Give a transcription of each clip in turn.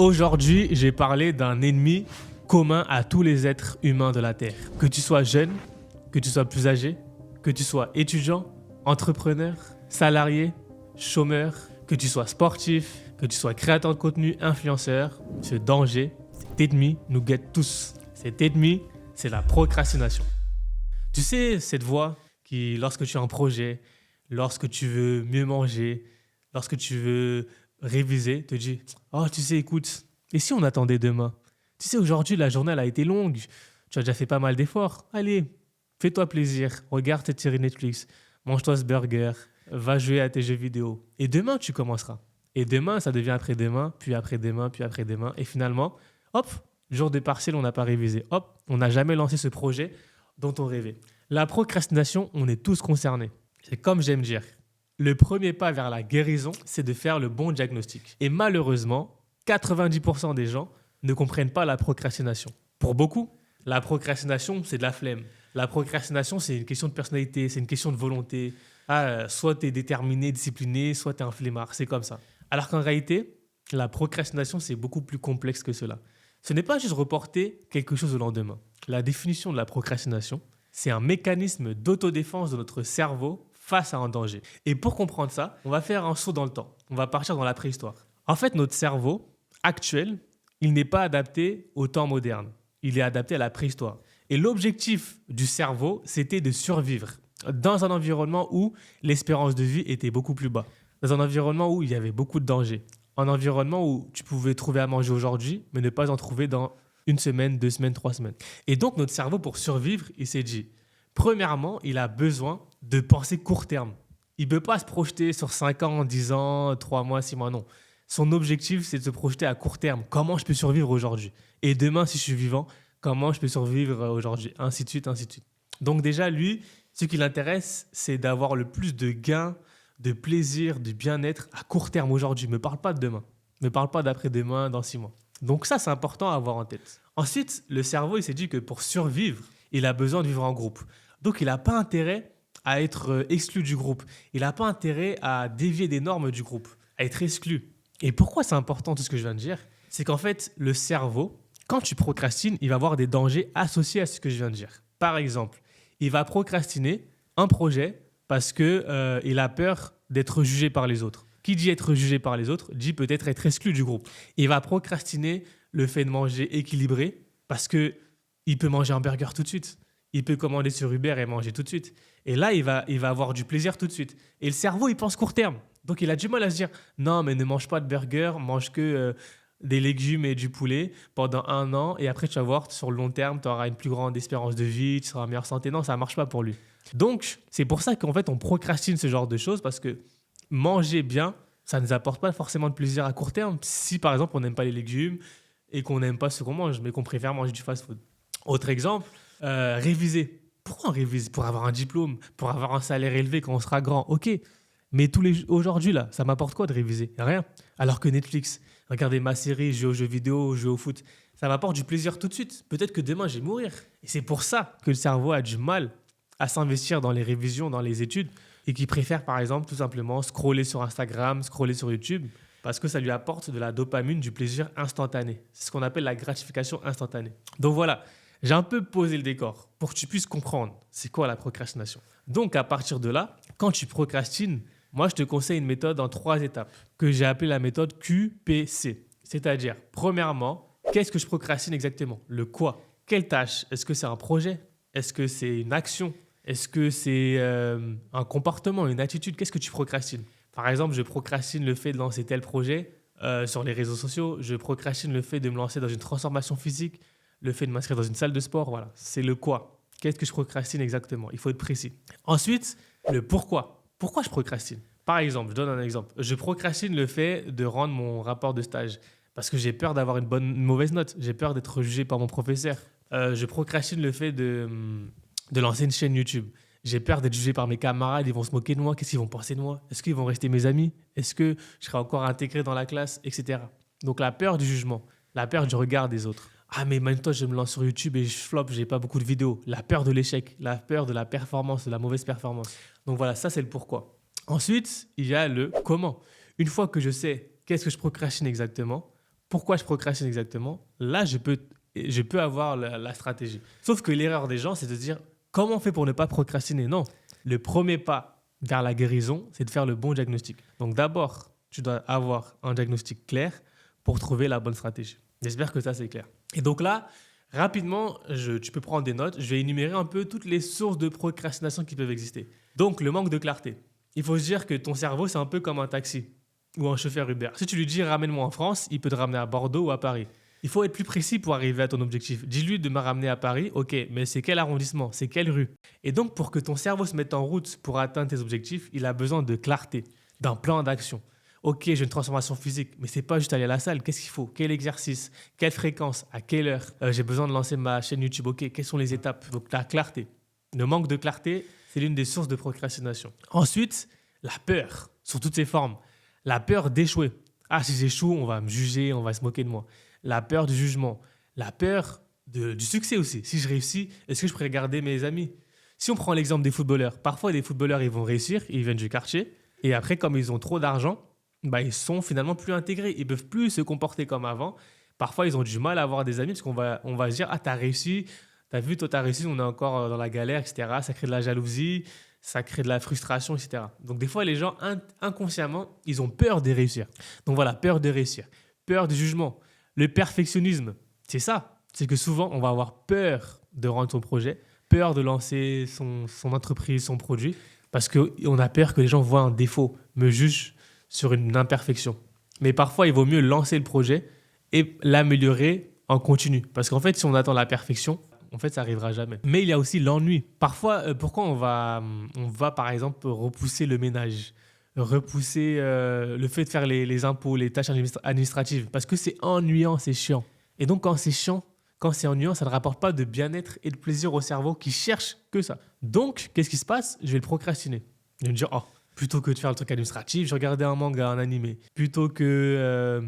Aujourd'hui, j'ai parlé d'un ennemi commun à tous les êtres humains de la Terre. Que tu sois jeune, que tu sois plus âgé, que tu sois étudiant, entrepreneur, salarié, chômeur, que tu sois sportif, que tu sois créateur de contenu, influenceur, ce danger, cet ennemi nous guette tous. Cet ennemi, c'est la procrastination. Tu sais, cette voix qui, lorsque tu as un projet, lorsque tu veux mieux manger, lorsque tu veux réviser, te dit « Oh, tu sais, écoute, et si on attendait demain? Tu sais, aujourd'hui, la journée, elle a été longue. Tu as déjà fait pas mal d'efforts. Allez, fais-toi plaisir. Regarde cette série Netflix. Mange-toi ce burger. Va jouer à tes jeux vidéo. Et demain, tu commenceras. Et demain, ça devient après-demain, puis après-demain, puis après-demain. Et finalement, hop, jour de partiel, on n'a pas révisé. Hop, on n'a jamais lancé ce projet dont on rêvait. La procrastination, on est tous concernés. C'est comme j'aime dire. Le premier pas vers la guérison, c'est de faire le bon diagnostic. Et malheureusement, 90% des gens ne comprennent pas la procrastination. Pour beaucoup, la procrastination, c'est de la flemme. La procrastination, c'est une question de personnalité, c'est une question de volonté. Soit tu es déterminé, discipliné, soit tu es un flemmard. C'est comme ça. Alors qu'en réalité, la procrastination, c'est beaucoup plus complexe que cela. Ce n'est pas juste reporter quelque chose au lendemain. La définition de la procrastination, c'est un mécanisme d'autodéfense de notre cerveau face à un danger. Et pour comprendre ça, on va faire un saut dans le temps. On va partir dans la préhistoire. En fait, notre cerveau actuel, il n'est pas adapté au temps moderne. Il est adapté à la préhistoire. Et l'objectif du cerveau, c'était de survivre dans un environnement où l'espérance de vie était beaucoup plus bas. Dans un environnement où il y avait beaucoup de dangers. Un environnement où tu pouvais trouver à manger aujourd'hui, mais ne pas en trouver dans 1 semaine, 2 semaines, 3 semaines. Et donc, notre cerveau, pour survivre, il s'est dit, premièrement, il a besoin de penser court terme. Il ne peut pas se projeter sur 5 ans, 10 ans, 3 mois, 6 mois, non. Son objectif, c'est de se projeter à court terme. Comment je peux survivre aujourd'hui? Et demain, si je suis vivant, comment je peux survivre aujourd'hui? Ainsi de suite, ainsi de suite. Donc déjà, lui, ce qui l'intéresse, c'est d'avoir le plus de gains, de plaisir, de bien-être à court terme aujourd'hui. Ne me parle pas de demain. Ne me parle pas d'après-demain, dans 6 mois. Donc ça, c'est important à avoir en tête. Ensuite, le cerveau, il s'est dit que pour survivre, il a besoin de vivre en groupe. Donc, il n'a pas intérêt à être exclu du groupe. Il n'a pas intérêt à dévier des normes du groupe, à être exclu. Et pourquoi c'est important tout ce que je viens de dire? C'est qu'en fait, le cerveau, quand tu procrastines, il va avoir des dangers associés à ce que je viens de dire. Par exemple, il va procrastiner un projet parce qu'il a peur d'être jugé par les autres. Qui dit être jugé par les autres, dit peut-être être exclu du groupe. Il va procrastiner le fait de manger équilibré parce qu'il peut manger un burger tout de suite. Il peut commander sur Uber et manger tout de suite. Et là, il va avoir du plaisir tout de suite. Et le cerveau, il pense court terme. Donc, il a du mal à se dire « Non, mais ne mange pas de burger, mange que des légumes et du poulet pendant 1 an. Et après, tu vas voir, sur le long terme, tu auras une plus grande espérance de vie, tu seras en meilleure santé. » Non, ça ne marche pas pour lui. Donc, c'est pour ça qu'en fait, on procrastine ce genre de choses parce que manger bien, ça ne nous apporte pas forcément de plaisir à court terme. Si, par exemple, on n'aime pas les légumes et qu'on n'aime pas ce qu'on mange, mais qu'on préfère manger du fast-food. Autre exemple, réviser. Pourquoi on révise? Pour avoir un diplôme, pour avoir un salaire élevé quand on sera grand. Ok, mais aujourd'hui, là, ça m'apporte quoi de réviser? Rien. Alors que Netflix, regarder ma série, jouer aux jeux vidéo, jouer au foot, ça m'apporte du plaisir tout de suite. Peut-être que demain, je vais mourir. Et c'est pour ça que le cerveau a du mal à s'investir dans les révisions, dans les études, et qu'il préfère, par exemple, tout simplement scroller sur Instagram, scroller sur YouTube, parce que ça lui apporte de la dopamine, du plaisir instantané. C'est ce qu'on appelle la gratification instantanée. Donc voilà, j'ai un peu posé le décor pour que tu puisses comprendre c'est quoi la procrastination. Donc à partir de là, quand tu procrastines, moi je te conseille une méthode en 3 étapes que j'ai appelée la méthode QPC. C'est-à-dire, premièrement, qu'est-ce que je procrastine exactement? Le quoi? Quelle tâche? Est-ce que c'est un projet? Est-ce que c'est une action? Est-ce que c'est un comportement, une attitude? Qu'est-ce que tu procrastines? Par exemple, je procrastine le fait de lancer tel projet sur les réseaux sociaux. Je procrastine le fait de me lancer dans une transformation physique, le fait de m'inscrire dans une salle de sport. Voilà, c'est le quoi. Qu'est-ce que je procrastine exactement? Il faut être précis. Ensuite, le pourquoi. Pourquoi je procrastine? Par exemple, je donne un exemple. Je procrastine le fait de rendre mon rapport de stage parce que j'ai peur d'avoir une mauvaise note. J'ai peur d'être jugé par mon professeur. Je procrastine le fait de lancer une chaîne YouTube. J'ai peur d'être jugé par mes camarades, ils vont se moquer de moi, qu'est-ce qu'ils vont penser de moi? Est-ce qu'ils vont rester mes amis? Est-ce que je serai encore intégré dans la classe, etc. Donc la peur du jugement, la peur du regard des autres. Ah mais maintenant je me lance sur YouTube et je flop, j'ai pas beaucoup de vidéos. La peur de l'échec, la peur de la performance, de la mauvaise performance. Donc voilà, ça c'est le pourquoi. Ensuite, il y a le comment. Une fois que je sais qu'est-ce que je procrastine exactement, pourquoi je procrastine exactement, là, je peux avoir la stratégie. Sauf que l'erreur des gens, c'est de se dire comment on fait pour ne pas procrastiner. Non, le premier pas vers la guérison, c'est de faire le bon diagnostic. Donc d'abord, tu dois avoir un diagnostic clair pour trouver la bonne stratégie. J'espère que ça, c'est clair. Et donc là, rapidement, tu peux prendre des notes. Je vais énumérer un peu toutes les sources de procrastination qui peuvent exister. Donc, le manque de clarté. Il faut se dire que ton cerveau, c'est un peu comme un taxi ou un chauffeur Uber. Si tu lui dis « ramène-moi en France », il peut te ramener à Bordeaux ou à Paris. Il faut être plus précis pour arriver à ton objectif. Dis-lui de me ramener à Paris, ok, mais c'est quel arrondissement, c'est quelle rue? Et donc, pour que ton cerveau se mette en route pour atteindre tes objectifs, il a besoin de clarté, d'un plan d'action. Ok, j'ai une transformation physique, mais c'est pas juste aller à la salle. Qu'est-ce qu'il faut? Quel exercice? Quelle fréquence? À quelle heure? J'ai besoin de lancer ma chaîne YouTube. Ok, quelles sont les étapes? Donc, la clarté. Le manque de clarté, c'est l'une des sources de procrastination. Ensuite, la peur, sous toutes ses formes. La peur d'échouer. Ah, si j'échoue, on va me juger, on va se moquer de moi. La peur du jugement. La peur du succès aussi. Si je réussis, est-ce que je pourrais garder mes amis? Si on prend l'exemple des footballeurs, parfois des footballeurs, ils vont réussir, ils viennent du quartier, et après, comme ils ont trop d'argent, ils sont finalement plus intégrés. Ils ne peuvent plus se comporter comme avant. Parfois, ils ont du mal à avoir des amis parce qu'on va se dire « Ah, t'as réussi, t'as vu, toi, t'as réussi, on est encore dans la galère, etc. » Ça crée de la jalousie, ça crée de la frustration, etc. Donc, des fois, les gens, inconsciemment, ils ont peur de réussir. Donc, voilà, peur de réussir. Peur du jugement. Le perfectionnisme, c'est ça. C'est que souvent, on va avoir peur de rendre son projet, peur de lancer son entreprise, son produit, parce qu'on a peur que les gens voient un défaut, me jugent sur une imperfection. Mais parfois, il vaut mieux lancer le projet et l'améliorer en continu. Parce qu'en fait, si on attend la perfection, en fait, ça n'arrivera jamais. Mais il y a aussi l'ennui. Parfois, pourquoi on va, par exemple, repousser le ménage, repousser le fait de faire les impôts, les tâches administratives? Parce que c'est ennuyant, c'est chiant. Et donc, quand c'est chiant, quand c'est ennuyant, ça ne rapporte pas de bien-être et de plaisir au cerveau qui cherche que ça. Donc, qu'est-ce qui se passe? Je vais le procrastiner. Je vais me dire, oh, plutôt que de faire le truc administratif, je regardais un manga, un animé. Plutôt que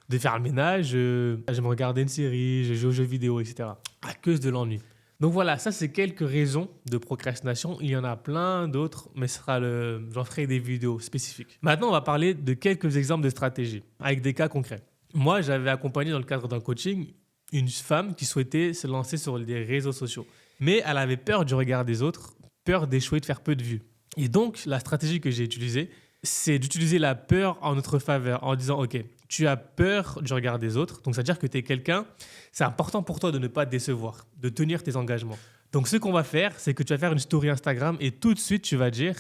de faire le ménage, je me regardais une série, je joue aux jeux vidéo, etc. À cause de l'ennui. Donc voilà, ça c'est quelques raisons de procrastination. Il y en a plein d'autres, mais j'en ferai des vidéos spécifiques. Maintenant, on va parler de quelques exemples de stratégies, avec des cas concrets. Moi, j'avais accompagné dans le cadre d'un coaching une femme qui souhaitait se lancer sur les réseaux sociaux. Mais elle avait peur du regard des autres, peur d'échouer, de faire peu de vues. Et donc, la stratégie que j'ai utilisée, c'est d'utiliser la peur en notre faveur, en disant, OK, tu as peur du regard des autres, donc c'est-à-dire que tu es quelqu'un, c'est important pour toi de ne pas te décevoir, de tenir tes engagements. Donc, ce qu'on va faire, c'est que tu vas faire une story Instagram et tout de suite, tu vas dire,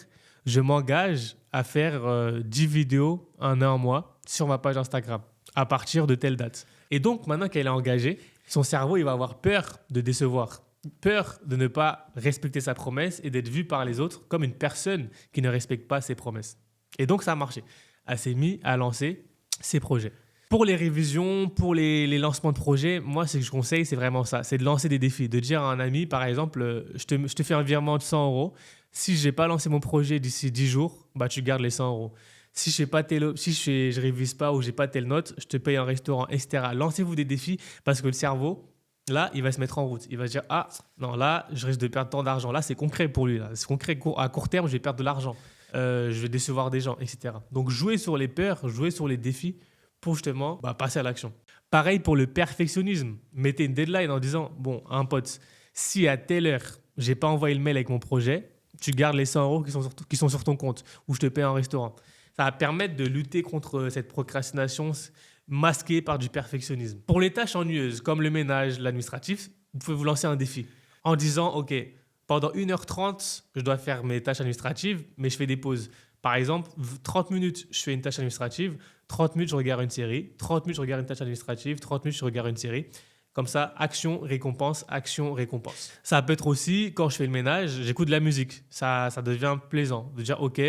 je m'engage à faire 10 vidéos en un mois sur ma page Instagram à partir de telle date. Et donc, maintenant qu'elle est engagée, son cerveau, il va avoir peur de décevoir. Peur de ne pas respecter sa promesse et d'être vue par les autres comme une personne qui ne respecte pas ses promesses. Et donc, ça a marché. Elle s'est mise à lancer ses projets. Pour les révisions, pour les lancements de projets, moi, ce que je conseille, c'est vraiment ça. C'est de lancer des défis. De dire à un ami, par exemple, je te fais un virement de 100 €. Si je n'ai pas lancé mon projet d'ici 10 jours, tu gardes les 100 €. Si je ne révise pas ou je n'ai pas telle note, je te paye un restaurant, etc. Lancez-vous des défis parce que le cerveau, là, il va se mettre en route. Il va se dire, ah, non, là, je risque de perdre tant d'argent. Là, c'est concret pour lui. Là. C'est concret. À court terme, je vais perdre de l'argent. Je vais décevoir des gens, etc. Donc, jouer sur les peurs, jouer sur les défis pour justement passer à l'action. Pareil pour le perfectionnisme. Mettez une deadline en disant, bon, un pote, si à telle heure, je n'ai pas envoyé le mail avec mon projet, tu gardes les 100 € qui sont sur ton compte ou je te paye un restaurant. Ça va permettre de lutter contre cette procrastination masquée par du perfectionnisme. Pour les tâches ennuyeuses, comme le ménage, l'administratif, vous pouvez vous lancer un défi en disant, OK, pendant 1h30, je dois faire mes tâches administratives, mais je fais des pauses. Par exemple, 30 minutes, je fais une tâche administrative, 30 minutes, je regarde une série, 30 minutes, je regarde une tâche administrative, 30 minutes, je regarde une série. Comme ça, action, récompense, action, récompense. Ça peut être aussi, quand je fais le ménage, j'écoute de la musique. Ça devient plaisant de dire, OK,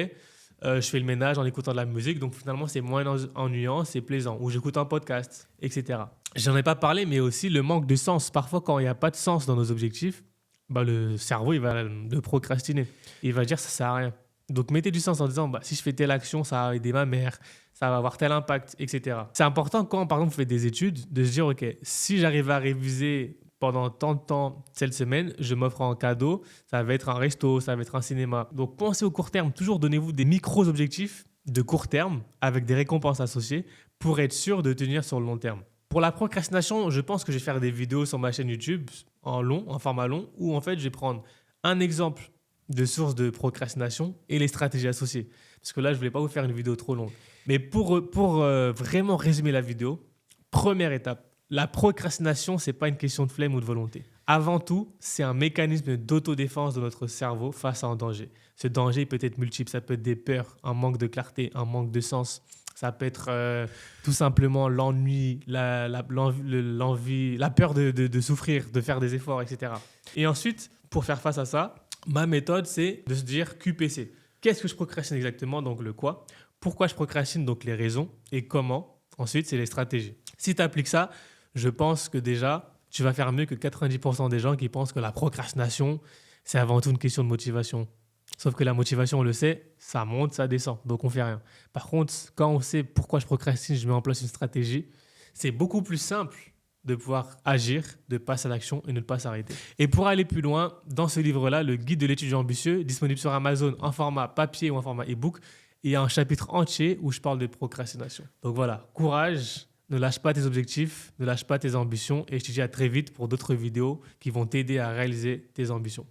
je fais le ménage en écoutant de la musique, donc finalement c'est moins ennuyant, c'est plaisant. Ou j'écoute un podcast, etc. J'en ai pas parlé, mais aussi le manque de sens. Parfois, quand il n'y a pas de sens dans nos objectifs, le cerveau il va le procrastiner. Il va dire ça sert à rien. Donc mettez du sens en disant si je fais telle action, ça va aider ma mère, ça va avoir tel impact, etc. C'est important quand par exemple vous faites des études de se dire ok, si j'arrive à réviser pendant tant de temps cette semaine, je m'offre un cadeau, ça va être un resto, ça va être un cinéma. Donc pensez au court terme, toujours donnez-vous des micro-objectifs de court terme avec des récompenses associées pour être sûr de tenir sur le long terme. Pour la procrastination, je pense que je vais faire des vidéos sur ma chaîne YouTube en format long, où en fait, je vais prendre un exemple de source de procrastination et les stratégies associées. Parce que là, je ne voulais pas vous faire une vidéo trop longue. Mais pour vraiment résumer la vidéo, première étape, la procrastination, ce n'est pas une question de flemme ou de volonté. Avant tout, c'est un mécanisme d'autodéfense de notre cerveau face à un danger. Ce danger peut être multiple. Ça peut être des peurs, un manque de clarté, un manque de sens. Ça peut être tout simplement l'ennui, l'envie, la peur de souffrir, de faire des efforts, etc. Et ensuite, pour faire face à ça, ma méthode, c'est de se dire QPC. Qu'est-ce que je procrastine exactement? Donc le quoi. Pourquoi je procrastine? Donc les raisons. Et comment? Ensuite, c'est les stratégies. Si tu appliques ça, je pense que déjà, tu vas faire mieux que 90% des gens qui pensent que la procrastination, c'est avant tout une question de motivation. Sauf que la motivation, on le sait, ça monte, ça descend, donc on fait rien. Par contre, quand on sait pourquoi je procrastine, je mets en place une stratégie, c'est beaucoup plus simple de pouvoir agir, de passer à l'action et ne pas s'arrêter. Et pour aller plus loin, dans ce livre-là, le guide de l'étudiant ambitieux, disponible sur Amazon en format papier ou en format e-book, il y a un chapitre entier où je parle de procrastination. Donc voilà, courage, ne lâche pas tes objectifs, ne lâche pas tes ambitions et je te dis à très vite pour d'autres vidéos qui vont t'aider à réaliser tes ambitions.